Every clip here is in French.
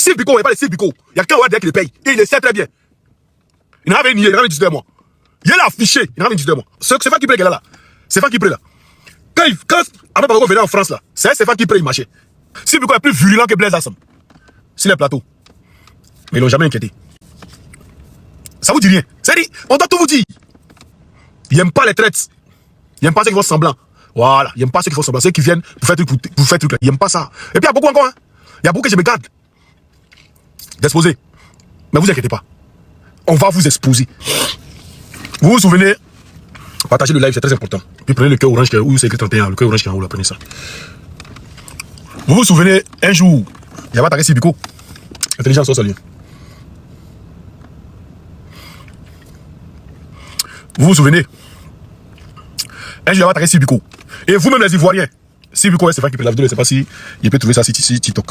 Steve Biko, il n'y a pas de Steve Biko. Il y a qu'un Ouadé qui le paye. Et il le sait très bien. Il n'a rien nié, il n'a rien discuté de moi. Il est affiché, il n'a rien discuté de moi. C'est Fan qui paye là. C'est Fan qui paye là. Quand après Bako venait en France là, c'est Fan qui paye, il marchait. Steve Biko est plus virulent que Blaise Assam. Sur les plateaux. Mais ils l'ont jamais inquiété. Ça vous dit rien. C'est-à-dire, on doit tout vous dire. Ils n'aiment pas les traites. Ils n'aiment pas ceux qui font semblant. Voilà. Ils n'aiment pas ceux qui font semblant. Ceux qui viennent pour faire truc. Ils n'aiment pas ça. Et puis il y a beaucoup encore. Hein. Il y a beaucoup que je me garde d'exposer. Mais vous inquiétez pas. On va vous exposer. Vous vous souvenez, partagez le live, c'est très important. Puis prenez le cœur orange où c'est écrit 31. Le cœur orange qui est en haut, là, prenez ça. Vous vous souvenez, un jour, il y avait attaqué Sibiko. Intelligence au salut. Vous vous souvenez, un jour, il y avait attaqué Sibiko. Et vous-même les Ivoiriens, Sibiko, c'est Fan qui peut la vidéo, je ne sais pas si il peut trouver ça sur TikTok.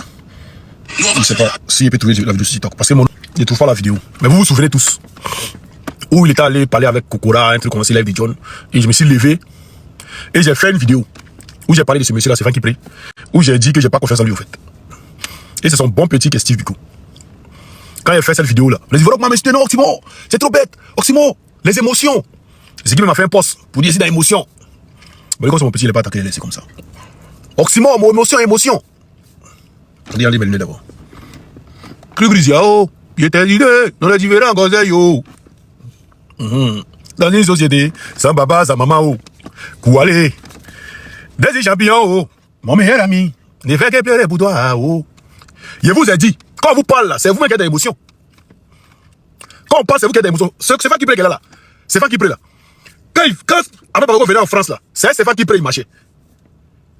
Je ne sais pas si il peut trouver la vidéo sur TikTok. Parce que mon nom, il ne trouve pas la vidéo. Mais vous vous souvenez tous. Où il était allé parler avec Kokora, un truc comme ça, live de John. Et je me suis levé. Et j'ai fait une vidéo. Où j'ai parlé de ce monsieur-là, c'est Fan qui prie. Où j'ai dit que j'ai pas confiance en lui, au fait. Et c'est son bon petit que Steve Biko. Quand il a fait cette vidéo-là, les Ivoiriens m'ont dit non, Oximo, c'est trop bête. Oximo, les émotions. C'est qui m'a fait un post pour dire c'est d'émotion. Mais quand c'est mon petit, il n'est pas attaqué, il est laissé comme ça. Oximo, mon émotion. Regardez le nez d'abord. Krugriziao, il était l'idée dans les différents conseils. Dans une société, sans papa, sans maman. Kouale. Des champions, mon meilleur ami. Ne fais que pleurer pour toi. Je vous ai dit, quand on vous parle là, c'est vous-même qui avez des émotions. Quand on parle, c'est vous qui avez des émotions. C'est Fan qui plaît là. C'est Fan qui plaît là. Quand après Bako venait en France là, c'est Fan qui plaît, il marchait.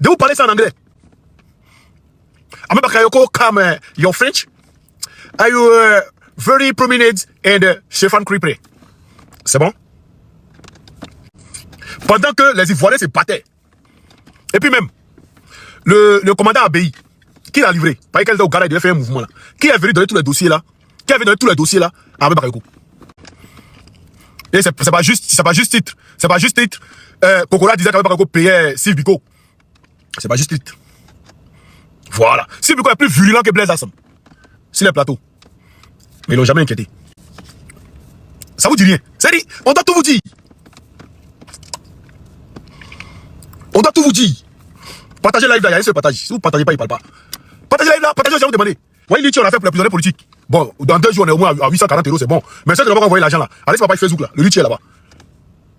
De vous parler ça en anglais. Après Bakayoko, come your French. Are you very prominent and Stefan Kripe? C'est bon? Pendant que les Ivoiriens se battaient. Et puis même, le commandant Abei, qui l'a livré? Pas quel gars il devait faire un mouvement là. Qui est venu donner tous les dossiers là? Qui avait donné tous les dossiers là à Abé Bakayoko? Et c'est pas juste titre. C'est pas juste titre. Kokora disait qu'Abé Bakayoko payait Steve Biko. C'est pas juste titre. Voilà. Steve Biko est plus virulent que Blaise Assam. Sur les plateaux. Mais ils l'ont jamais inquiété. Ça vous dit rien. C'est-à-dire, on doit tout vous dire. On doit tout vous dire. Partagez le live là, il y a un seul partage. Si vous ne partagez pas, il ne parle pas. Partagez le live là, partagez, je vais vous demander. Voyez, Litchi, on a fait pour les prisonniers politiques. Bon, dans 2 jours, on est au moins à 840 €, c'est bon. Mais ceux qui n'ont pas envoyé l'argent là, allez sur ma page Facebook là, le Litchi est là-bas.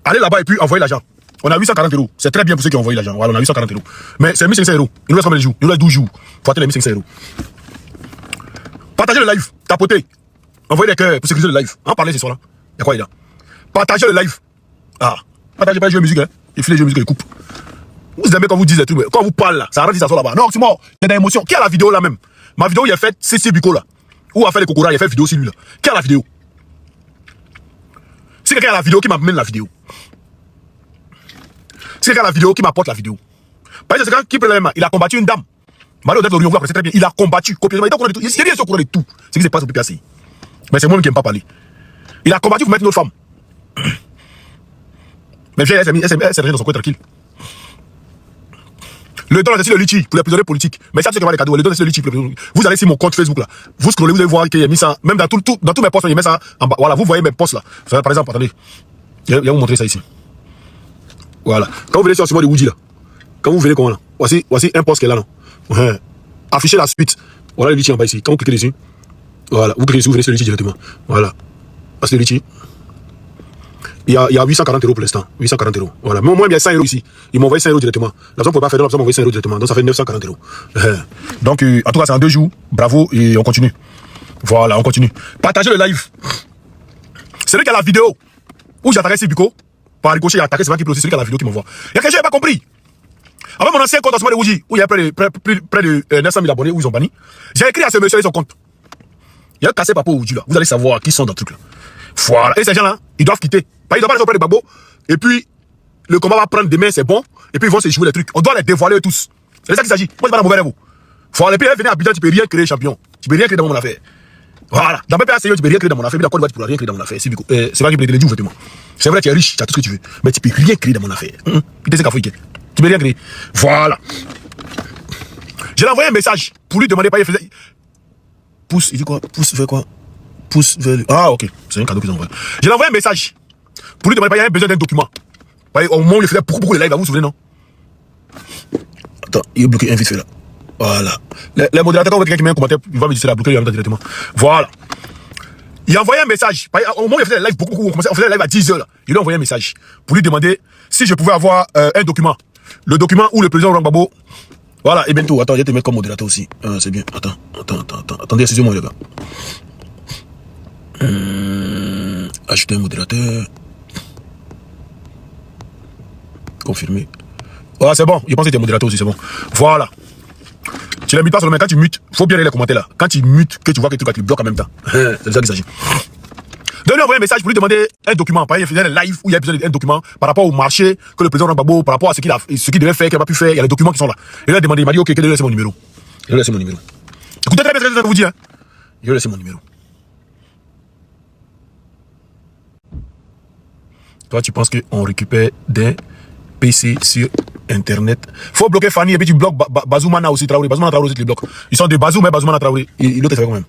Allez là-bas et puis envoyez l'argent. On a 840 €. C'est très bien pour ceux qui ont envoyé l'argent. Voilà, on a 840 €. Mais c'est 1500 €. Il nous reste combien de jours? Il nous reste 12 jours. Il faut attendre les 1500 €. Partagez le live, tapotez. Envoyez des cœurs pour sécuriser le live. En parlez ce soir là. Il y a quoi là? Partagez le live. Ah, partagez pas les jeux de musique, hein. Il fait les jeux de musique, il coupe. Vous aimez quand vous dites des trucs, quand on vous parle là, ça arrête ça là-bas. Non, c'est mort. Il y a des émotions. Qui a la vidéo là même? Ma vidéo, il a fait CC Biko là. Où a fait les Kokora, il a fait vidéo sur lui là. Qui a la vidéo? Si quelqu'un a la vidéo, qui m'amène la vidéo. Si quelqu'un a la vidéo, qui m'apporte la vidéo. Parce que c'est quelqu'un qui prend la main, il a combattu une dame. Mario Def, vous connaissez très bien. Il a combattu, copieusement. Il est rien sur courant de tout. C'est ce qui se passe au PPAC. Mais c'est moi qui n'aime pas parler. Il a combattu pour mettre une autre femme. Mais elle s'est dans son coin tranquille. Le don, c'est le Litchi pour les prisonniers politiques. Mais ça, c'est que les cadeaux. Le don, c'est le Litchi pour les prisonniers. Vous allez sur mon compte Facebook là. Vous scrollez, vous allez voir qu'il a mis ça. Même dans tous mes posts, il met ça en bas. Voilà, vous voyez mes posts là. Par exemple, attendez. Je vais vous montrer ça ici. Voilà. Quand vous venez sur Simon de Woody là. Quand vous venez comment là. Voici un post qui est là, non. Ouais. Affichez la suite. Voilà le Litchi en bas ici. Quand vous cliquez dessus. Voilà. Vous cliquez dessus, vous venez sur le Litchi directement. Voilà. C'est le Litchi. Il y a 840 € pour l'instant. 840 €. Voilà. Mais moi, il y a 100 € ici. Ils m'ont envoyé 100 € directement. La personne ne peut pas faire, la personne m'a envoyé 100 € directement. Donc ça fait 940 €. Donc, en tout cas, c'est en 2 jours. Bravo. Et on continue. Voilà, on continue. Partagez le live. C'est lui qui a la vidéo où j'ai attaqué Sibiko. Par ricochet, il a attaqué, c'est moi qui c'est celui qui a la vidéo qui m'envoie. Il y a quelque chose que je n'ai pas compris. Avec mon ancien compte en ce moment de Woody, où il y a près de 900 000 abonnés, où ils ont banni. J'ai écrit à ce monsieur son compte. Il a cassé Papa Woody là. Vous allez savoir qui sont dans le truc là. Voilà. Et ces gens là, ils doivent quitter. Ils doivent aller auprès de Babo. Et puis, le combat va prendre demain, c'est bon. Et puis, ils vont se jouer les trucs. On doit les dévoiler tous. C'est de ça qu'il s'agit. Moi, c'est pas la mauvaise vous. Voilà. Et puis, venir à Abidjan, tu peux rien créer, champion. Tu peux rien créer dans mon affaire. Voilà. Dans mes pays, tu peux rien créer dans mon affaire. Mais dans Côte d'Ivoire, tu peux rien créer dans mon affaire. C'est vrai qu'il peut te le dire ouvertement. C'est vrai, tu es riche, tu as tout ce que tu veux. Mais tu peux rien créer dans mon affaire. Putain, c'est qu'Afrique. Tu peux rien créer. Voilà. J'ai envoyé un message pour lui demander pas. pousse, il dit quoi? Pousse vers quoi? Pousse vers lui. Ah, ok. C'est un cadeau qu'ils ont envoyé. Je lui ai envoyé un message. Pour lui demander, il y a besoin d'un document. Au moment où il faisait beaucoup de live, vous vous souvenez, non? Attends, il est bloqué, invite fait là. Voilà. Les modérateurs, quand on voit quelqu'un qui met un commentaire, il va me dire c'est là, bloquer lui directement. Voilà. Il a envoyé un message. Au moment où il faisait des lives, on faisait des lives à 10h là. Il lui a envoyé un message pour lui demander si je pouvais avoir un document. Le document où le président Laurent Gbagbo. Voilà, et bientôt, attends, je vais te mettre comme modérateur aussi. C'est bien. Attendez, excusez-moi les gars. Ajouter un modérateur. Confirmer. Voilà, c'est bon. Je pense que tu es modérateur aussi, c'est bon. Voilà. Tu ne mutes pas seulement, quand tu mutes, il faut bien lire les commentaires là. Quand tu mutes, que tu vois que tu bloques en même temps. C'est de ça qu'il s'agit. Donc, lui envoyer un message pour lui demander un document. Par exemple, il faisait un live où il y a besoin d'un document par rapport au marché que le président Gbagbo, par rapport à ce qu'il devait faire, qu'il n'a pas pu faire. Il y a les documents qui sont là. Il a demandé, il m'a dit, ok, je vais laisser mon numéro. Je vais laisser mon numéro. Écoutez très bien ce que je vais vous dire. Hein. Je vais laisser mon numéro. Toi, tu penses qu'on récupère des PC sur Internet. Faut bloquer Fanny et puis tu bloques Bazoumana aussi, Traoré. Bazoumana Traoré aussi, tu les bloques. Ils sont de Bazoum et Bazoumana Traoré. L'autre, c'est quand même.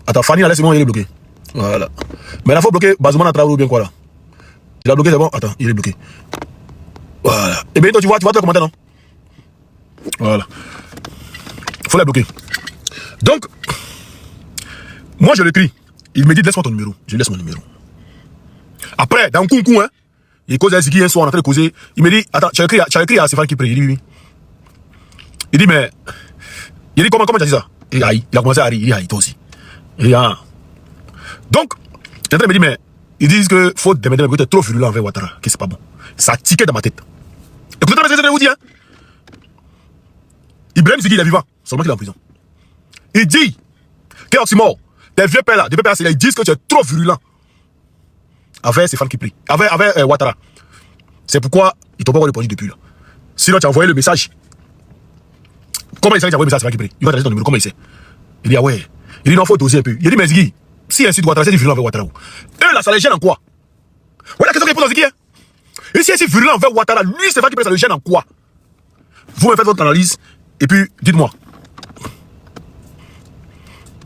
Attends, Fanny, là, c'est bon, il est bloqué. Voilà. Mais là, il faut bloquer Bazoumana Traoré ou bien quoi là? Il a bloqué, c'est bon? Attends, il est bloqué. Voilà. Et bien, toi, tu vois le commentaire, non? Voilà. Faut la bloquer. Donc, moi, je l'écris. Il me dit, laisse-moi ton numéro. Je laisse mon numéro. Après, dans Kunku, hein, il cause Ziki un soir, on est en train de causer. Il me dit, attends, tu as écrit à Stéphane qui prie. Il dit, oui. Il dit, mais. Il dit, comment tu as dit ça? Il a commencé à rire. Il dit, toi aussi. Il dit, ah. Donc, il me dit, mais. Ils disent que faut démerder, mais que tu es trop virulent envers Ouattara, que c'est pas bon. Ça tiquait dans ma tête. Écoutez, ce que je vais vous dire, hein. Ibrahim Ziki, il est vivant, seulement qu'il est en prison. Il dit, que Oxymore, des vieux pères là, ils disent que tu es trop virulent avec Stéphane Kipri, avec Ouattara. C'est pourquoi ils t'ont pas répondu depuis là. Sinon, tu as envoyé le message. Comment il sait que tu as envoyé le message à Stéphane Kipri? Il va te laisser ton numéro, comment il sait? Il dit, ah ouais. Il dit, non, faut doser un peu. Il dit, mais Ziki, si ainsi Ouattara, c'est virulent avec Ouattara. Eux là, ça les gêne en quoi? Voilà la question qu'il pose à Ziki. Et si c'est virulent envers Ouattara, lui, Stéphane Kipri, ça le gêne en quoi? Vous me faites votre analyse, et puis, dites-moi.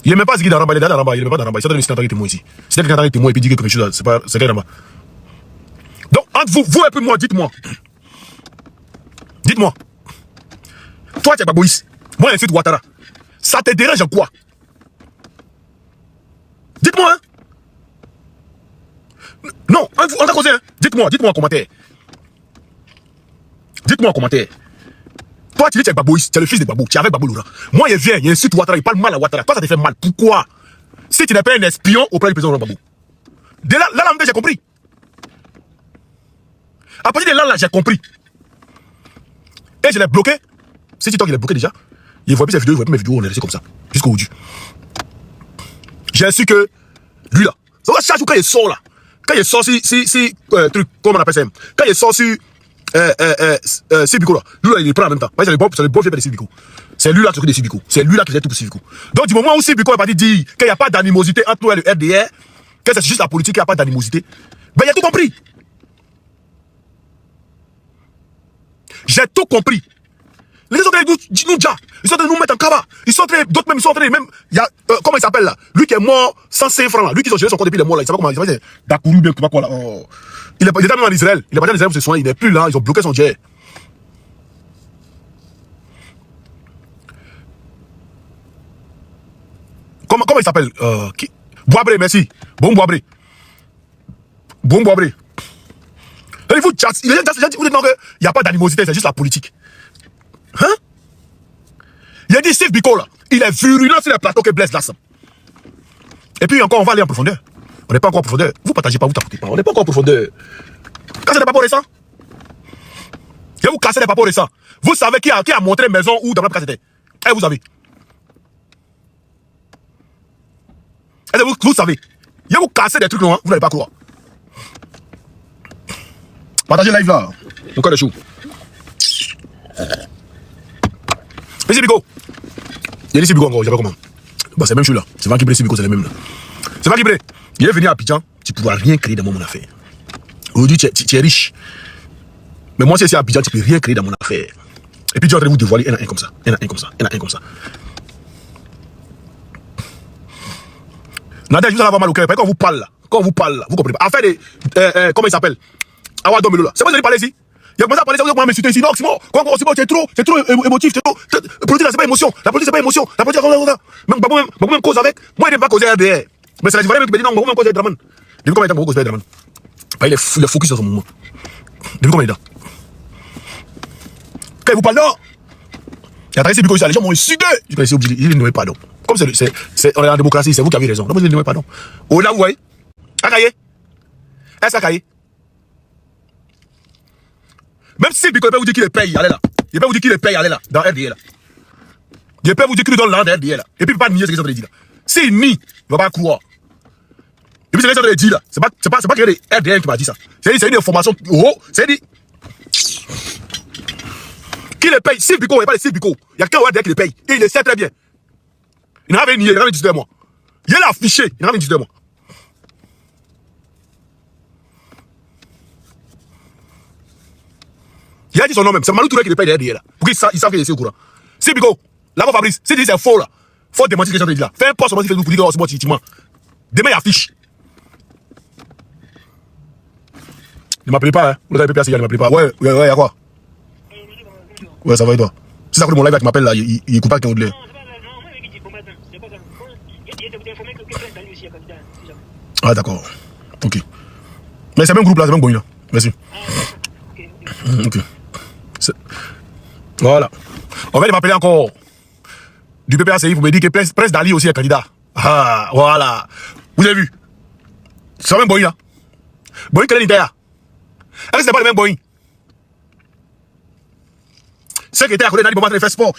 Il n'est même pas Ziki d'Aramba, il est d'Aramba, il n'est même pas d'Aramba. Il s'est donné un témoin ici. C'est quelqu'un qui est témoin et puis dit quelque chose, c'est quelqu'un d'Aramba. Donc, entre vous et puis moi, dites-moi. Dites-moi. Toi, tu es Baboïs. Moi, j'insulte Ouattara. Ça te dérange en quoi? Dites-moi, hein. Non, on t'a causé, hein. Dites-moi en commentaire. Dites-moi en commentaire. Toi, tu dis que tu es Baboïs, tu es le fils de Babou, tu es avec Babou Laurent. Moi, il vient, il insulte Ouattara, il parle mal à Ouattara. Toi, ça te fait mal. Pourquoi? Si tu n'es pas un espion auprès du président Babou. De là, j'ai compris. À partir de là, j'ai compris. Et je l'ai bloqué. Si TikTok, il est bloqué déjà. Il ne voit plus ses vidéos, il ne voit plus mes vidéos, on est resté comme ça. Jusqu'au bout. J'ai su que lui là, ça va chaque jour quand il sort là. Quand il sort truc, comment on appelle ça? Quand il sort sur Sibico là, lui là, il les prend en même temps. C'est le bon vieux de Sibico. C'est lui là qui s'occupe de Sibico. C'est lui là qui fait tout pour Sibico. Donc du moment où Sibico est parti dire qu'il n'y a pas d'animosité entre nous et le RDR, que c'est juste la politique, qu'il n'y a pas d'animosité, ben il a tout compris. J'ai tout compris. Les autres nous déjà, ils sont en train de nous mettre en cabas. Ils sont en train, d'autres même, ils sont en train même, il y a, comment il s'appelle là? Lui qui est mort 105 francs là, lui qui ont géré son compte depuis les morts là, il sait pas comment il s'appelle, Dakourou bien, quoi là. Oh. Il était même en Israël, il est parti en Israël pour se soigner, il n'est plus là, ils ont bloqué son jet. Comment il s'appelle? Boabré, merci. Bon Boabré. Bon Boabré. Et vous, il dit non qu'il n'y a pas d'animosité, c'est juste la politique. Hein? Il a dit Steve Biko là, il est virulent sur les plateaux que Blaise Lassam. Et puis encore, on va aller en profondeur. On n'est pas encore en profondeur. Vous partagez pas, vous tapotez pas. On n'est pas encore en profondeur. Cassez des papiers récents. Et vous cassez des papiers récents. Vous savez qui a montré une maison où dans la place était? Et vous savez. Et vous savez. Et vous cassez des trucs, non, hein? Vous n'allez pas croire. Partagez live là. Mon cœur de chou. Mais c'est Bigo. Il y a des Bigo encore, je sais pas comment. Bah, c'est même chose là. C'est Van Kibré, Bigo, c'est les mêmes là. C'est Van Kibré. Il est venu à Abidjan, tu ne pourras rien créer dans mon affaire. Aujourd'hui, tu es riche. Mais moi, si c'est à Abidjan, tu ne peux rien créer dans mon affaire. Et puis, tu es en train de vous dévoiler un comme ça. Un comme ça. Nadège, vous allez avoir mal au cœur. Quand on vous parle là, vous comprenez pas. Affaire de, comment il s'appelle? Awa Domelo là. C'est moi qui allez parler ici. Il a commencé à parler, ça vous allez m'insulter ici. Non, Simon, c'est trop émotif, c'est trop. Politique là, c'est pas émotion. La politique, c'est pas émotion. La politique, même cause avec. Moi, il n'aime pas causer RDR. Mais c'est la différence qui me dit non, même causer Draman. Depuis combien de temps, causer Draman? Il est focus sur son mouvement. Depuis combien de temps? Quand il vous parle, non. Il a traversé Biko, les gens m'ont insulté. Je connaissais obligé, il ne nommait pas, non. Comme on est en démocratie, c'est vous qui avez raison. Non, vous ne nommez pas, non. Oh là, vous voyez. Akaye. Est-ce Akaye? Même si Biko, il peut vous dire qu'il les paye, allez là. Il peut vous dire qu'il les paye, allez là, dans RDA là. Il peut vous dire qu'il donne l'argent dans RDA là. Et puis il ne peut pas nier ce qu'ils sont en train de dire là. S'il nie, il ne va pas croire. Et puis c'est ce qu'ils sont en train de dire là. C'est pas que les RDA qui m'a dit ça. C'est une information. Oh, c'est dit. Qui les paye? Sylvie Biko, il n'y a pas de Sylvie Biko. Il y a qu'un RDA qui les paye. Et il le sait très bien. Il n'avait nié, il n'avait 18 mois. Il l'a affiché, il n'avait 18 mois. Il a dit son nom même. C'est Malou Touré qui le paye les RDA là. Pour qu'ils savent qu'il est ici au courant. Sylvie Biko, là-bas Fabrice, si c'est faux là, faut démentir ce que j'ai dit là. Fais un post sur mon Facebook pour dire que c'est moi qui demain il affiche. Ne m'appelez pas, hein. Vous l'avez PPA, ne m'appelez pas. Ouais, il y a quoi? Ouais, ça va et toi? Si ça coûte mon live qui m'appelle là, il écoute pas quelqu'un de l'air. Ah d'accord. Ok. Mais c'est le même groupe là, c'est le même groupe là. Merci. Ok. Voilà. On va m'appeler encore du PPACI pour me dire que Prince Dali aussi est candidat. Ah, voilà. Vous avez vu? C'est le même Boeing là. Boeing quel est l'intérieur? Est-ce que c'est pas le même Boeing? Ceux qui étaient à côté d'Ali pour battre les fesses sport.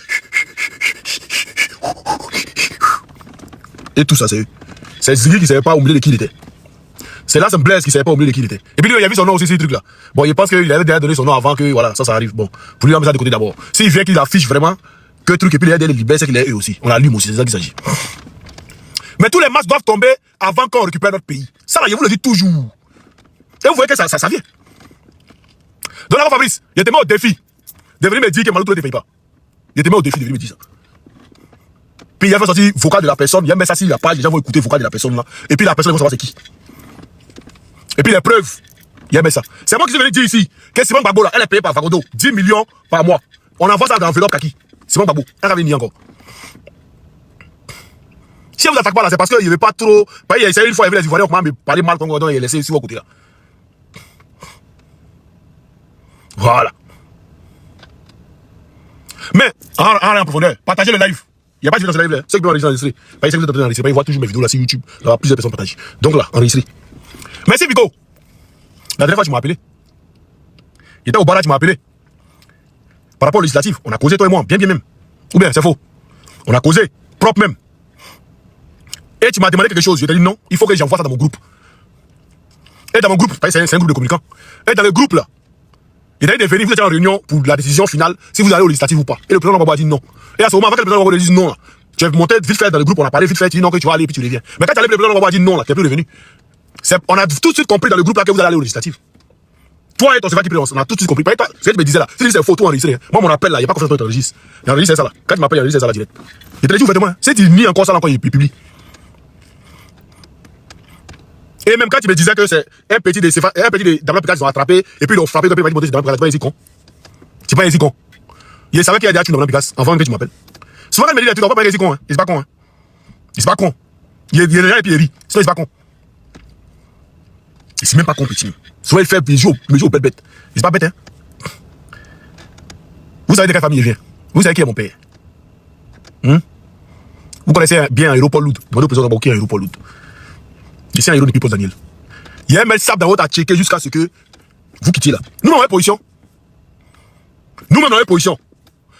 Et tout ça, c'est eux. C'est Ziggy qui ne savait pas oublier de qui il était. C'est là, c'est Blaise qui ne savait pas oublier de qui il était. Et puis lui, il a vu son nom aussi, ces trucs-là. Bon, il pense qu'il avait déjà donné son nom avant que, voilà, ça arrive. Bon, pour lui, on met ça de côté d'abord. S'il vient qu'il affiche vraiment que truc et puis il a des libères, c'est qu'il est eux aussi. On l'allume aussi, c'est ça qu'il s'agit. Mais tous les masses doivent tomber avant qu'on récupère notre pays. Ça, là, je vous le dis toujours. Et vous voyez que ça vient. Donc là, Fabrice, il était mis au défi de venir me dire que Malou Touré ne paye pas. Il était mis au défi de venir me dire ça. Puis il a fait sortir vocal de la personne, il a mis ça sur la page, les gens vont écouter vocal de la personne là. Et puis la personne va savoir c'est qui. Et puis les preuves, il a mis ça. C'est moi qui suis venu dire ici que Simon Gbagbo là, elle est payée par Fagodo, 10 millions par mois. On envoie ça dans l'enveloppe à qui? Simon Gbagbo, elle avait mis encore. Si elle vous attaque pas là, c'est parce qu'il ne veut pas trop. Il a essayé une fois, il veut les Ivoiriens, comment me parler mal, donc il a laissé sur vos côtés là. Voilà. Mais, en profondeur, partagez le live. Il n'y a pas de vidéo dans ce live là. Ceux qui peuvent enregistrer. Pas essayer de enregistrer. Ils voient toujours mes vidéos là sur YouTube. Là, plusieurs personnes partagent. Donc là, enregistrez. Merci Biko. La dernière fois, tu m'as appelé. Il était au bar là, tu m'as appelé. Par rapport au législatif, on a causé toi et moi, bien même. Ou bien, c'est faux. On a causé, propre même. Et tu m'as demandé quelque chose. Je t'ai dit non, il faut que j'envoie ça dans mon groupe. Et dans mon groupe, c'est un groupe de communicants. Et dans le groupe là, il a dit de venir, vous êtes en réunion pour la décision finale, si vous allez au législatif ou pas. Et le président Gbagbo a dit non. Et à ce moment, avant que le président Gbagbo dise non, là, tu es monté vite fait dans le groupe, on a parlé vite fait, tu dis non, que tu vas aller, puis tu reviens. Mais quand tu allais, le président Gbagbo a dit non, là, tu n'es plus revenu. On a tout de suite compris dans le groupe là que vous allez aller au législatif. Toi et ton secrétaire qui on a tout de suite compris. Toi, ce que tu me disais là, si c'est faux, tout enregistré. Moi, mon appel là, il n'y a pas confiance dans ton registre. L'enregistre, c'est ça là. Quand tu m'appelles, l'enregistre, c'est ça là direct. Il te le dit ouvertement. Si tu nies encore ça, encore il publie. Et même quand tu me disais que c'est un petit de Damien Picard, ils ont attrapé, et puis ils l'ont frappé, et puis ils m'ont dit, c'est Damien Picard, tu con. C'est pas un con. Il savait qu'il y a des actions dans Damien Picard, avant que tu m'appelles. Souvent, quand il me dit des trucs, on va pas un con, hein. Il est pas con, hein. Il est pas con. Il est déjà et puis il rit. Sinon, il est pas con. Il est même pas con, petit. Souvent, il fait, il joue au bête. Il est pas bête, hein. Vous savez de quelle famille il vient. Vous savez qui est mon père. Vous connaissez bien un héros Paul Loud. Demandez au président Gbagbo qui est un héros Paul Loud. C'est un héros de People Daniel. Il y a un sable dans votre à checker jusqu'à ce que vous quittiez là. Nous, on a une position. Nous-mêmes, on a une position.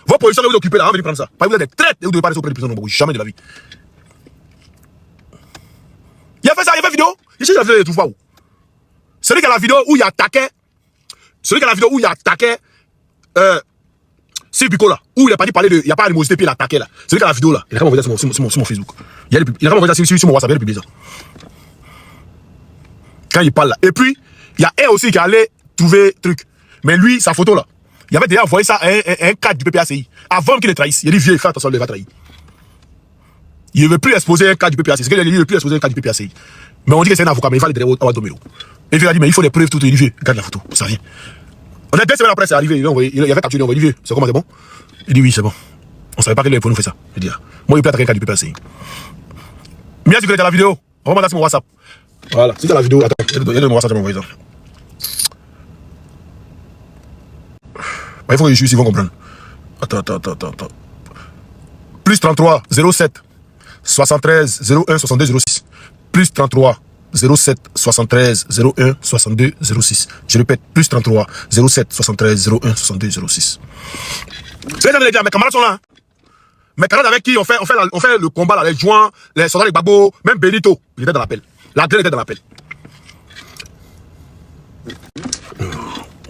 Vos positions que vous occupez là, on va venir prendre ça. Pas vous êtes des traites et vous devez pas laisser auprès du président Gbagbo. Jamais de la vie. Il a fait ça, il a fait vidéo. Il cherche la vidéo, il ne trouve pas où. Celui qui a la vidéo où il attaquait. Celui qui a la vidéo où il attaquait. C'est Biko là. Où il n'a pas dit parler de. Il n'y a pas animosité puis il attaquait là. Celui qui a la vidéo là. Il a quand même envoyé ça sur mon Facebook. Il a quand même envoyé ça sur mon WhatsApp. Il a publié ça. Quand il parle là. Et puis, il y a un aussi qui allait trouver truc. Mais lui, sa photo là, il avait déjà envoyé ça à un cadre du PPACI. Avant qu'il le trahisse. Il a dit, vieux, fais attention, il va trahir. Il ne veut plus exposer un cas du PPAC. C'est ce qu'il a dit, il ne veut plus exposer un cas du PPAC. Mais on dit que c'est un avocat, mais il va le donner à Domero. Et il a dit, mais il faut des preuves, tout. Il dit, vieux, regarde la photo, ça rien. On a 2 semaines après, c'est arrivé. Il avait capturé, on va dire, vieux, c'est comment, c'est bon? Il dit, oui, c'est bon. On savait pas qu'il allait nous faire ça. Il dit, moi, il peut attaquer un cas du PPAC. Mia, si vous êtes dans la vidéo, on va mandater mon WhatsApp. Voilà, si tu as la vidéo, attends, il y a mon WhatsApp, je vais m'envoyer ça. Il faut que je suis ici, ils vont comprendre. Attends. Plus 33 07 73 01 62 06. Plus 33 07 73 01 62 06. Je répète, plus 33 07 73 01 62 06. C'est ce que je dire, mes camarades sont là. Mes camarades avec qui on fait le combat là, les joints, les soldats de Gbagbo, même Benito, il était dans l'appel. La grêle était dans l'appel.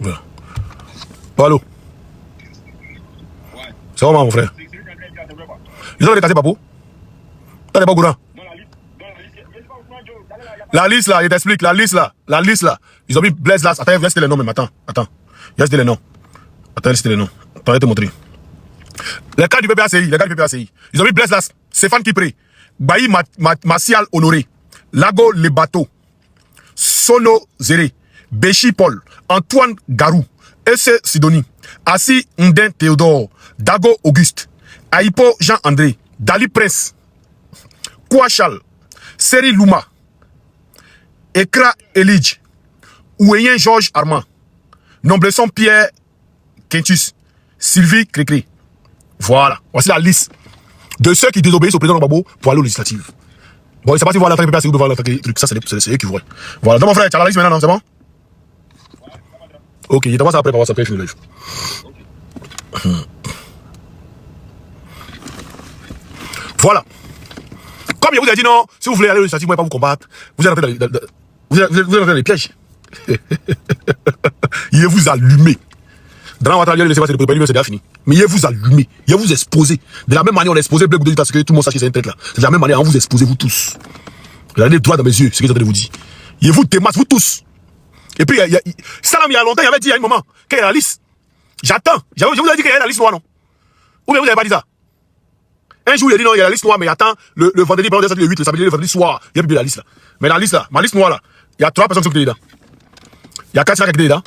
Voilà. Oh, allô? C'est comment, mon frère? Ils ont décassé Babou? T'as des Bagourans? La liste là, il t'explique, la liste là. Ils ont mis Blaise là. Attends, laisse les noms même, attends. Laisse les noms. Attends, laisse les noms. Attends, je vais te montrer. Les cas du PPACI. Ils ont mis Blaise là. Stéphane Kipré. Bailly Martial Honoré. Lago Le Bateau. Sono Zéré. Béchi Paul. Antoine Garou. Esse Sidoni. Assi Nden Théodore. Dago Auguste. Aipo Jean-André. Dali Prince. Kouachal. Seri Louma. Ekra Elige. Ouéyen Georges Armand. Nombleson Pierre Quintus. Sylvie Crécré. Voilà. Voici la liste de ceux qui désobéissent au président Gbagbo pour aller aux législatives. Bon, il ne sait pas si vous allez l'attaquer PPAC ou vous allez l'attaquer truc. Ça, c'est eux qui voient. Voilà. Donc, mon frère, tu as la liste maintenant, non? C'est bon? Ok, il t'envoie ça après par WhatsApp, après je live. Voilà. Comme je vous ai dit, non, si vous voulez aller aux législatives, moi, je ne vais pas vous combattre. Vous êtes entré dans les pièges. Il vous allumer. Dans la voiture, c'est déjà fini. Mais il vous allumer. Il vous exposer. De la même manière, on a exposé Bleu Goudé parce que tout le monde sache que c'est un tête là. De la même manière, on vous exposez, vous tous. Vous avez le droit dans mes yeux, ce que je de vous dire. Il vous démasse, vous tous. Et puis, Salam, il y a longtemps, il avait dit à un moment, qu'il y a la liste. J'attends. Je vous ai dit qu'il y a la liste noire, non? Ou bien vous n'avez pas dit ça? Un jour, il a dit non, il y a la liste noire, mais il attend le vendredi, le 8, le samedi, le vendredi soir. Il y a plus de la liste là. Mais la liste là, ma liste noire là, il y a 3 personnes qui sont dedans. Il y a Katia qui est dedans.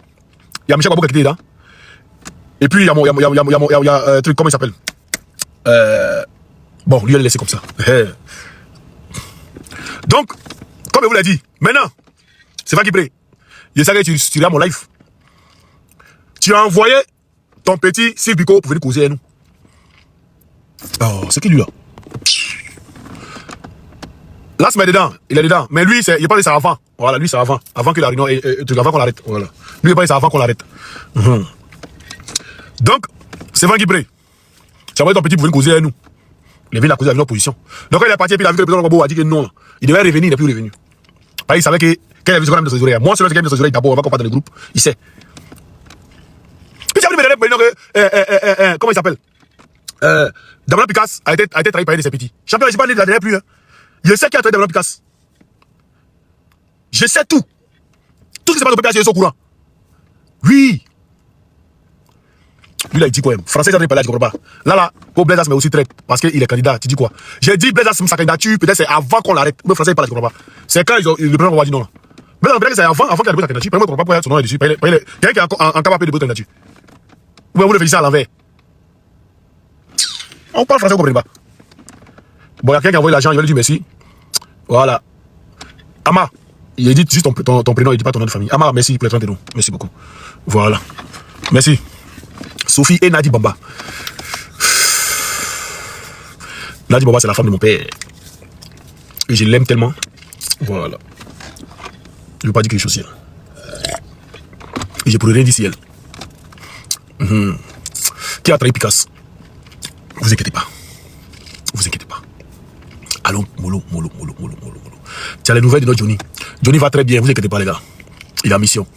Il y a Michel Babou qui est dedans. Et puis, il y a un truc, comment il s'appelle? Bon, lui, il est laissé comme ça. Donc, comme je vous l'ai dit, maintenant, c'est pas qui prête. Je sais que tu regardes mon live. Tu as envoyé ton petit Sylvico pour venir causer avec nous. Oh, c'est qui lui là? Là, c'est dedans. Il est dedans. Mais lui, il parle de ça avant. Voilà, lui, c'est avant. Avant que la réunion, avant qu'on l'arrête. Voilà. Lui, il parle de ça avant qu'on l'arrête. Donc, c'est Van Guibré. Tu as envoyé ton petit pour venir causer avec nous. Il vient la causer avec l'opposition. Donc, quand il est parti, et puis il a vu que le président Gbagbo a dit que non. Il devait revenir, il n'est plus revenu. Parce qu'il savait que, quand il a vu ce qu'on a mis dans ses oreilles, moi, celui qui a mis dans ses oreilles, d'abord, on va combattre dans le groupe. Il sait. Puis, tu as vu que, comment il s'appelle? Damien Picasse a été trahi par un de ses petits. Champion, je n'ai pas dit de la dernière pluie. Je sais qui a trahi Damien Picasse. Je sais tout. Tout ce qui se passe au PPAC, je suis au courant. Oui. Lui, là, il dit quoi? Français, j'en ai parlé, je ne comprends pas. Là, pour Blaise, mais aussi traite. Parce qu'il est candidat. Tu dis quoi? J'ai dit Blaise, sa candidature, peut-être c'est avant qu'on l'arrête. Mais Français, il parle, je ne comprends pas. C'est quand le président va dire non. Là. Mais peut-être que c'est avant qu'il a déposé sa candidature. Moi, je ne comprends pas pourquoi son nom est dessus. Quelqu'un qui est en capable de déposer sa candidature. Ou bien vous le faites ça à l'envers. On parle français, vous ne comprenez pas. Bon, il y a quelqu'un qui a envoyé l'argent, il va lui dire merci. Voilà. Ama, il dit juste ton prénom, il ne dit pas ton nom de famille. Ama, merci pour les 30 noms. Merci beaucoup. Voilà. Merci. Sophie et Nadi Bamba. Nadi Bamba, c'est la femme de mon père. Et je l'aime tellement. Voilà. Je ne veux pas dire quelque chose ici. Et je pourrais rien dire si elle. Qui a trahi Picasso? Vous inquiétez pas. Vous inquiétez pas. Allons, mollo. Tu as les nouvelles de notre Johnny. Johnny va très bien, vous inquiétez pas les gars. Il a mission.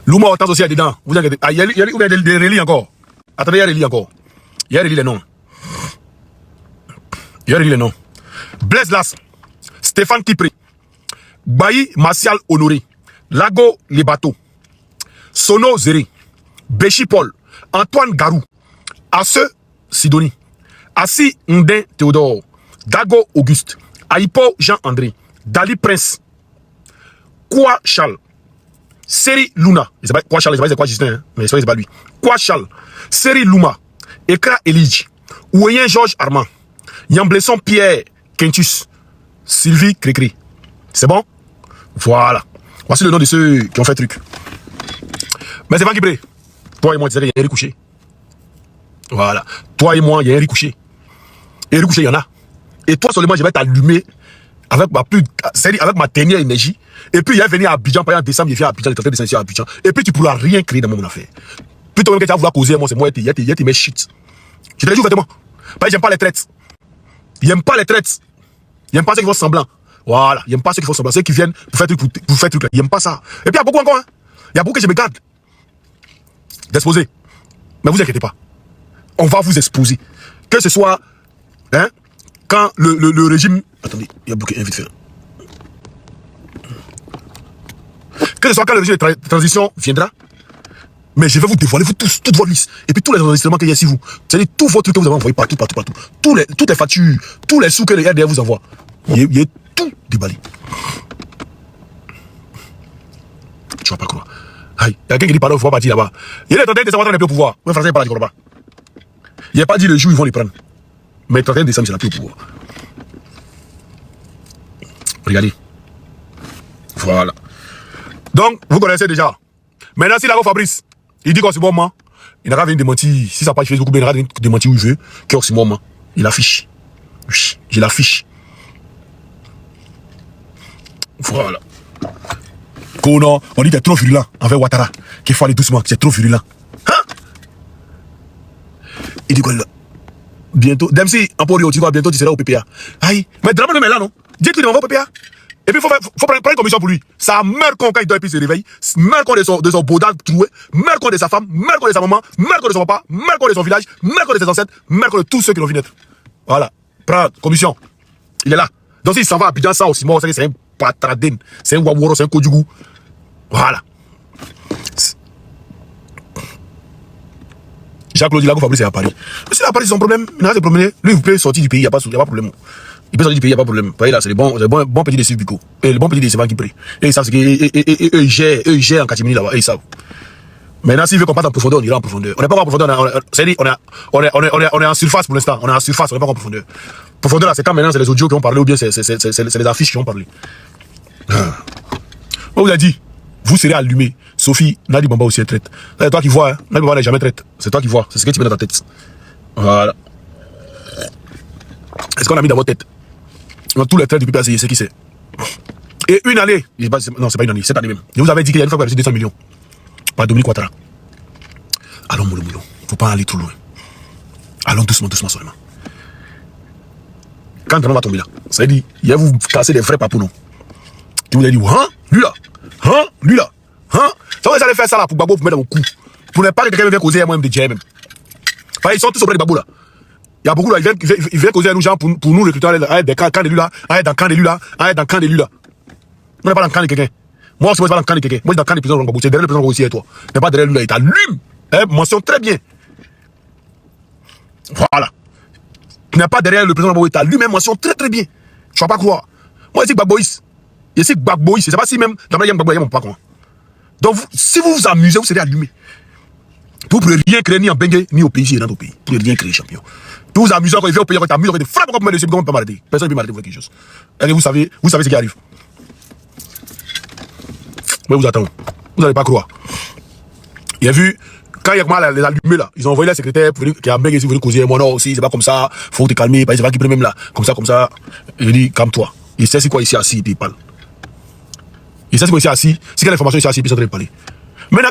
Louma Hortense aussi est dedans. Vous inquiétez pas. Il y a des relis encore. Attendez, il y a des relis encore. Il y a des relis les noms. Blaise Las. Stéphane Kipré. Bailly Martial Honoré. Lago Le Bateau. Sono Zéré. Béchi Paul. Antoine Garou. Asse Sidoni. Assi Ndin Théodore, Dago Auguste, Aipo Jean-André, Dali Prince, Kwa Charles, Seri Luna, c'est pas Kwa Charles, c'est pas Justin, hein, mais c'est pas lui. Kwa Charles, Seri Luma, Ekra Elige, Ouyen Georges Armand, Yamblesson Pierre Quintus, Sylvie Cricri. C'est bon? Voilà. Voici le nom de ceux qui ont fait truc. Mais c'est pas qui brille. Toi et moi, tu sais qu'il y a un riz couché. Voilà. Toi et moi, il y a un riz couché. Et riz couché, il y en a. Et toi seulement, je vais t'allumer avec ma dernière énergie. Et puis, il va venir à Abidjan, par exemple, en décembre, il vient à Abidjan, le 31 décembre, ici à Abidjan. Et puis, tu ne pourras rien créer dans mon affaire. Puis, toi-même, que tu vas vouloir causer, moi, c'est moi, il y a tes mes shit. Je te le dis ouvertement. Parce que j'aime pas les traites. Il n'aime pas les traites. Il n'aime pas ceux qui font semblant. Voilà. Il n'aime pas ceux qui font semblant. Ceux qui viennent pour faire truc, pour faire truc. Il n'aime pas ça. Et puis, il y a beaucoup encore. Hein. Il y a beaucoup que je me garde d'exposer. Mais vous inquiétez pas. On va vous exposer. Que ce soit, hein, quand le régime... Attendez, il y a beaucoup vite fait. Que ce soit quand le régime de transition viendra, mais je vais vous dévoiler vous tous, toutes vos listes. Et puis tous les enregistrements qu'il y a ici, vous. C'est-à-dire tous vos trucs que vous avez envoyés partout. Toutes les factures, tous les sous que les RDR vous envoient. Il y a tout déballé. Tu vas pas croire. Aïe, il y a quelqu'un qui dit pardon, il ne faut pas partir là-bas. Il est en train de savoir le pouvoir. Le français n'est pas là, je ne crois pas. Il n'a pas dit le jour où ils vont les prendre. Mais le 31 décembre, c'est la plus au pouvoir. Regardez. Voilà. Donc, vous connaissez déjà. Maintenant, si là, Fabrice, il dit qu'en ce moment, il n'a qu'à venir démentir. Si ça passe Facebook, il n'a qu'à venir démentir où il veut. Qu'en ce moment, il affiche. Oui, je l'affiche. Voilà. Kono, on dit que tu es trop virulent envers Ouattara. Qu'il faut aller doucement, que c'est trop virulent. Hein? Il dit quoi là? Bientôt, Dempsey, en Porio, tu vois, bientôt tu seras au PPA. Aïe, mais Draman est là, non? Dis que tu vas au PPA. Et puis, il faut prendre une commission pour lui. Ça meurt quand il dort et puis il se réveille. Meurt quand de son baudard troué. Meurt quand de sa femme. Meurt quand de sa maman. Meurt quand de son papa. Meurt quand de son village. Meurt quand de ses ancêtres. Meurt quand de tous ceux qui l'ont vu naître. Voilà. Prends commission. Il est là. Donc, s'il s'en va à Abidjan, ça aussi, moi, c'est un patradine. C'est un waworo, c'est un kodougou. Voilà. Jacques-Claude Dilago Fabrice est à Paris. Mais c'est à Paris, c'est son problème. Il n'a pas de problème. Lui, il peut sortir du pays, il n'y a pas de problème. Il peut sortir du pays, il n'y a pas de problème. Vous voyez là, c'est les bons petits des Subico. Et les bons petits des Sévan qui prient. Et ils savent ce qu'ils gèrent en catimini là-bas. Et ils savent. Maintenant, s'il veut qu'on parte en profondeur, on ira en profondeur. On n'est pas en profondeur. C'est-à-dire, on est en surface pour l'instant. On est en surface, on n'est pas en profondeur. Profondeur là, c'est quand maintenant, c'est les audios qui ont parlé ou bien c'est les affiches qui ont parlé. On vous a dit, vous serez allumé. Sophie, Nadi Bamba aussi est traite. C'est toi qui vois, hein. Nadi Bamba n'est jamais traite. C'est toi qui vois. C'est ce que tu mets dans ta tête. Voilà. Est-ce qu'on a mis dans votre tête? Dans tous les traits du PPA, c'est ce qui c'est. Et une année, non, c'est pas une année, cette année même. Je vous avais dit qu'il y a une fois qu'on a reçu 200 millions. Par Dominique Ouattara. Allons, moulou. Faut pas aller trop loin. Allons doucement seulement. Quand on va tomber là, ça veut dire, il va vous casser des vrais papous, non? Tu vous avez dit, hein? Lui là? Hein? Lui là? Hein? Ça va aller faire ça là pour Gbagbo, pour mettre dans mon cou. Pour ne pas que quelqu'un vienne causer à moi-même de GMM. Enfin, ils sont tous auprès de Gbagbo là. Il y a beaucoup là, ils viennent causer à nous gens pour nous recruter à des camps d'élus là, à dans le camp d'élus là, à dans le camp d'élus là. On n'est pas dans le camp de quelqu'un. Moi aussi, je suis pas dans le camp de quelqu'un. Moi, je suis dans le camp du président Gbagbo. C'est derrière le président Gbagbo aussi et toi. Mais pas derrière lui là, il t'allume. Mention très bien. Voilà. Tu n'es pas derrière le président Gbagbo, il t'allume, mention très très bien. Je ne vas pas croire. Moi, ici, Gbagboïs. Ici, Gbagboïs. Je ne sais pas si même, dans le Gbagbo, il y a mon papa. Donc, si vous vous amusez, vous serez allumé. Vous ne pourrez rien créer ni en Bengue, ni au pays, ni dans ton pays. Vous ne pourrez rien créer, champion. Vous vous amusez quand il vient au pays, quand il t'amuse, quand il frappe, quand il me dit, comment on peut m'arrêter. Personne ne peut m'arrêter pour quelque chose. Et vous savez ce qui arrive. Mais vous attendez. Vous n'allez pas croire. Il a vu, quand il y a mal les allumés là, ils ont envoyé la secrétaire pour qui a Bengue ici, vous venez causer. Moi, non, aussi, c'est pas comme ça. Faut te calmer, c'est pas qui peut même là. Comme ça. Je dis, calme-toi. Il sait c'est quoi ici assis, il parle. Il sait c'est quoi ici assis. C'est quelle information ici assis, il est en train de parler. Maintenant,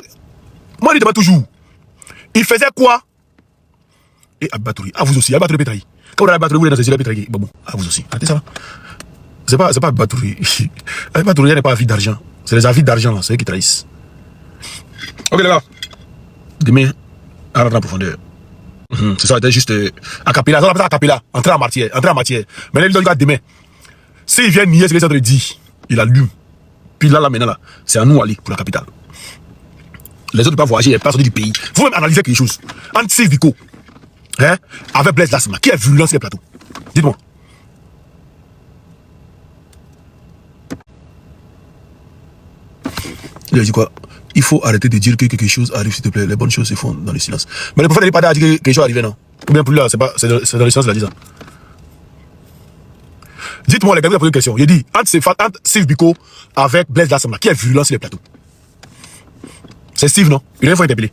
moi, je demande toujours. Il faisait quoi? Et Abatouri, à vous aussi, Abatouri Pétraï. Quand vous avez Abatouri, vous êtes dans ces Pétraï, bon, à vous aussi. Attendez ça là. C'est pas Abatouri. Abatouri n'est pas avis d'argent. C'est les avis d'argent là, c'est eux qui trahissent. Ok les gars. Demain, à rentrer en profondeur. C'est ça, c'était juste à Capilla. Ça, on appelle ça à Capilla. Entrer en matière. Mais là, il dit demain. S'il vient nier ce que les autres disent, il allume. Puis là, maintenant, là, c'est à nous aller pour la capitale. Les autres ne peuvent pas voyager, il n'y a pas sorti du pays. Vous même analysez quelque chose. Entre 6 Vico, Hein? Avec Blaise Lasma, qui est virulent sur les plateaux? Dites-moi. Il a dit quoi? Il faut arrêter de dire que quelque chose arrive, s'il te plaît. Les bonnes choses se font dans le silence. Mais le prophète n'est pas à dire que quelque chose arrive, non? Ou bien plus là, c'est dans le silence, il a dit ça. Dites-moi, les gars, vous avez posé une question. Il dit, entre Steve Biko avec Blaise Lasma, qui est virulent sur les plateaux? C'est Steve, non? Il a une fois interpellé.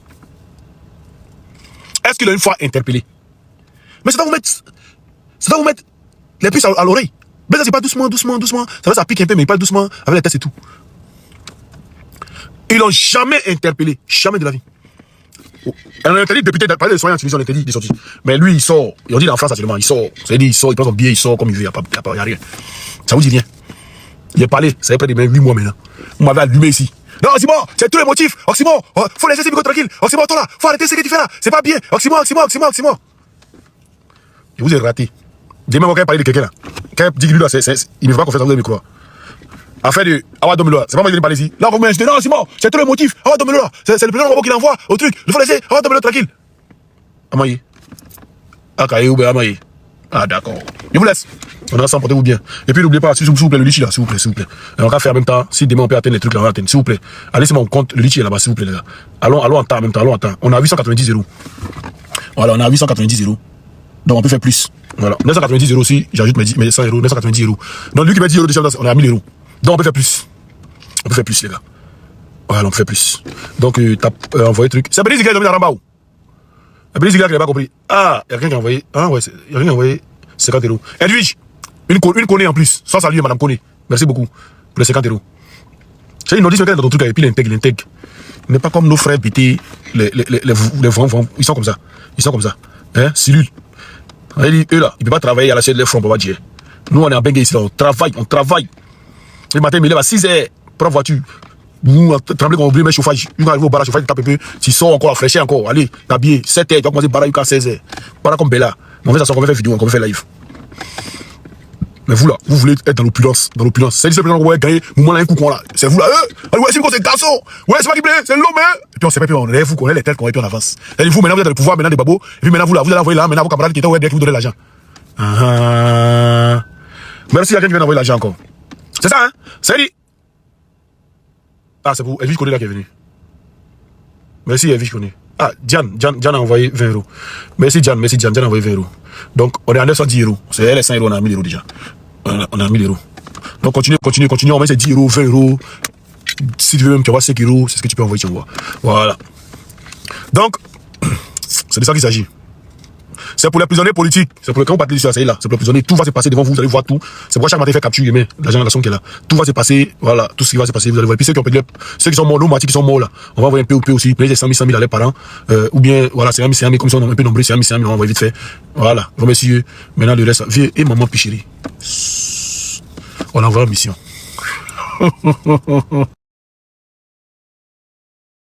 Est-ce qu'il a une fois interpellé? Mais ça va vous mettre les puces à l'oreille. Blaise, c'est pas doucement. Ça va, ça pique un peu, mais il parle doucement, avec les tests et tout. Ils l'ont jamais interpellé. Jamais de la vie. On a interdit de député, parler de soignants en Tunisie, on a interdit de sortir. Mais lui, il sort. Et on dit en France actuellement, il sort. C'est-à-dire, il sort, il prend son billet, il sort comme il veut, il n'y a rien. Ça vous dit rien. Il est parlé, ça fait près de 8 mois maintenant. On m'avait allumé ici. Non, Oxymore, c'est tous les motifs. Oxymore, faut laisser Sibiko tranquille. Oxymore, toi là, faut arrêter ce que tu fais là. C'est pas bien. Oxymore. Et vous êtes raté. Demain, quand il parle de quelqu'un là, quand il dit que lui là, il ne veut pas qu'on fasse ça, vous allez me croire. Affaire de Awa Domelo, c'est pas moi qui viens de parler ici. Là, on me dit, non, c'est bon, c'est tout le motif. Awa Domelo, c'est le président robot qui l'envoie au truc. Il faut laisser Awa Domelo tranquille. Amaye. Akaye ou Amaye. Ah, d'accord. Je vous laisse. On est ensemble, portez-vous bien. Et puis, n'oubliez pas, s'il vous plaît, le litchi là, s'il vous plaît. Et on va faire en même temps, si demain on peut atteindre les trucs là, on va atteindre, s'il vous plaît. Allez, c'est mon compte, le litchi est là-bas, s'il vous plaît, les gars. Allons en temps, en même temps, allons en temps. On a 890 €. Voilà, on a 890 €. Donc, on peut faire plus. Voilà. 990 € aussi, j'ajoute mes 100 €, 990 €. Donc, lui qui m'a dit 10 € de chef, on est à 1000 €. Donc on peut faire plus. On peut faire plus, les gars. Voilà, on peut faire plus. Donc, t'as envoyé truc. C'est Béni Ziga qui a mis dans Rambao. Béni Ziga qui n'a pas compris. Ah, il y a quelqu'un qui a envoyé. Ah ouais, il y a quelqu'un qui a envoyé 50 €. Edwige, une connaît en plus. Sans saluer, madame connaît. Merci beaucoup pour les 50 €. C'est une notice dans ton truc, et puis il intègre. Il n'est pas comme nos frères BT, les vents, ils sont comme ça. Hein, Cyril. Il dit, eux là, ils ne peuvent pas travailler à la chaîne de front, pour pas dire. Nous, on est en Bengue ici, on travaille. Le matin, il me lève à 6 h, prends voiture. Nous, trembler qu'on oublie mes chauffages. Nous, arrivons au bar à chauffage, tape un peu. Tu sors encore, fraîchir encore. Allez, t'habiller. 7 h, tu vas commencer par là jusqu'à 16 h. Voilà comme Bella. On va faire vidéo, on va faire live. Mais vous là, vous voulez être dans l'opulence. C'est le président qu'on va gagner. Moment là, un coup qu'on là. C'est vous là, allez, ouais, c'est le garçon. Ouais, c'est pas qui plaît, c'est l'homme, hein. Et puis on sait pas, puis on lève vous, qu'on est les têtes, qu'on est puis on avance. Et vous, maintenant, vous êtes dans le pouvoir, maintenant des babos. Et puis maintenant, vous là, vous allez envoyer là, maintenant vos camarades qui étaient au qui vous donnent l'argent. Merci à quelqu'un qui vient d'envoyer l'argent encore. C'est ça, hein? C'est dit. Ah, c'est pour Elvis Koné là qui est venu. Merci Elvis Koné. Ah, Diane a envoyé 20 €. Merci Diane a envoyé 20 €. Donc, on est à 910 €. C'est elle, 5 €, on a 1000 € déjà. On a 1000 €. Donc, continue, on met ces 10 €, 20 €. Si tu veux même, tu envoies 5 €, c'est ce que tu peux envoyer, tu envoies. Voilà. Donc, c'est de ça qu'il s'agit. C'est pour les prisonniers politiques. C'est pour quand vous partez de ça, là. C'est pour les prisonniers. Tout va se passer devant vous. Vous allez voir tout. C'est pourquoi chaque matin, il fait capture, mais la génération qui est là. Tout va se passer. Voilà. Tout ce qui va se passer. Vous allez voir. Et puis ceux qui ont perdu, ceux qui sont morts, nos matis qui sont morts là. On va envoyer un POP aussi. Payer 100 000 à leurs parents. Ou bien, voilà, c'est un comme ça, on est un peu nombreux. C'est un on va envoyer vite fait. Voilà. Remercie eux. Maintenant, le reste, vieux et maman Picheri. On envoie en mission.